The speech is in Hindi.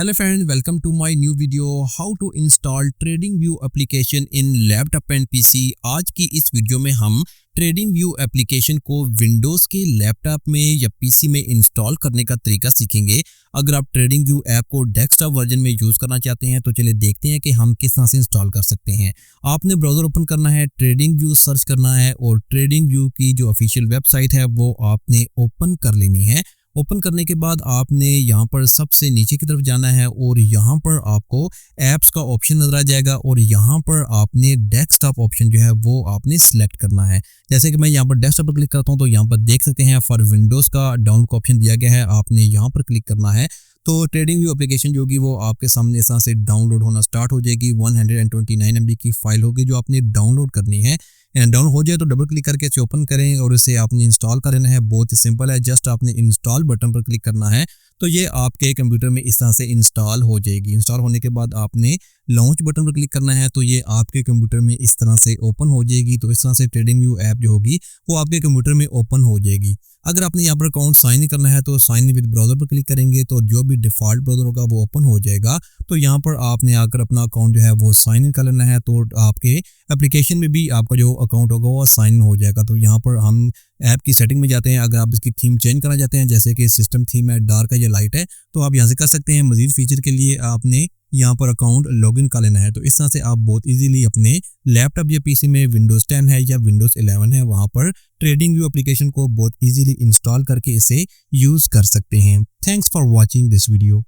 Hello friends, welcome to my new video how to install TradingView application in laptop and PC। आज की इस वीडियो में हम TradingView एप्लीकेशन को विंडोज़ के लैपटॉप में या पीसी में इंस्टॉल करने का तरीका सीखेंगे। अगर आप TradingView ऐप को डेस्कटॉप वर्जन में यूज़ करना चाहते हैं तो चलिए देखते हैं कि हम किस तरह से इंस्टॉल कर सकते हैं। आपने ब्राउज़र ओपन करना है, TradingView सर्च करना है और TradingView की जो ऑफिशियल वेबसाइट है वो आपने ओपन कर लेनी है। ओपन करने के बाद आपने यहाँ पर सबसे नीचे की तरफ जाना है और यहाँ पर आपको ऐप्स का ऑप्शन नजर आ जाएगा और यहाँ पर आपने डेस्कटॉप ऑप्शन जो है वो आपने सिलेक्ट करना है। जैसे कि मैं यहाँ पर डेस्कटॉप पर क्लिक करता हूँ तो यहाँ पर देख सकते हैं फॉर विंडोज़ का डाउनलोड का ऑप्शन दिया गया है, आपने यहाँ पर क्लिक करना है तो TradingView एप्लीकेशन जो होगी वो आपके सामने इस तरह से डाउनलोड होना स्टार्ट हो जाएगी। 129 MB की फाइल होगी जो आपने डाउनलोड करनी है। डाउन हो जाए तो डबल क्लिक करके इसे ओपन करें और इसे आपने इंस्टॉल करना है। बहुत ही सिंपल है, जस्ट आपने इंस्टॉल बटन पर क्लिक करना है तो ये आपके कंप्यूटर में इस तरह से इंस्टॉल हो जाएगी। इंस्टॉल होने के बाद आपने लॉन्च बटन पर क्लिक करना है तो ये आपके कंप्यूटर में इस तरह से ओपन हो जाएगी। तो इस तरह से TradingView ऐप जो होगी वो आपके कंप्यूटर में ओपन हो जाएगी। अगर आपने यहाँ पर अकाउंट साइन इन करना है तो साइन इन विद ब्राउज़र पर क्लिक करेंगे तो जो भी डिफ़ॉल्ट ब्राउज़र होगा वो ओपन हो जाएगा। तो यहाँ पर आपने आकर अपना अकाउंट जो है वो साइन इन कर लेना है तो आपके एप्लीकेशन में भी आपका जो अकाउंट होगा वो साइन इन हो जाएगा। तो यहाँ पर हम ऐप की सेटिंग में जाते हैं। अगर आप इसकी थीम चेंज करना चाहते हैं, जैसे कि सिस्टम थीम है डार्क है या लाइट है, तो आप यहाँ से कर सकते हैं। मजीद फीचर के लिए आपने यहाँ पर अकाउंट लॉगिन कर लेना है। तो इस तरह से आप बहुत इजीली अपने लैपटॉप या पीसी में विंडोज़ 10 है या विंडोज़ 11 है वहाँ पर TradingView एप्लीकेशन को बहुत इजीली इंस्टॉल करके इसे यूज़ कर सकते हैं। Thanks for watching this video.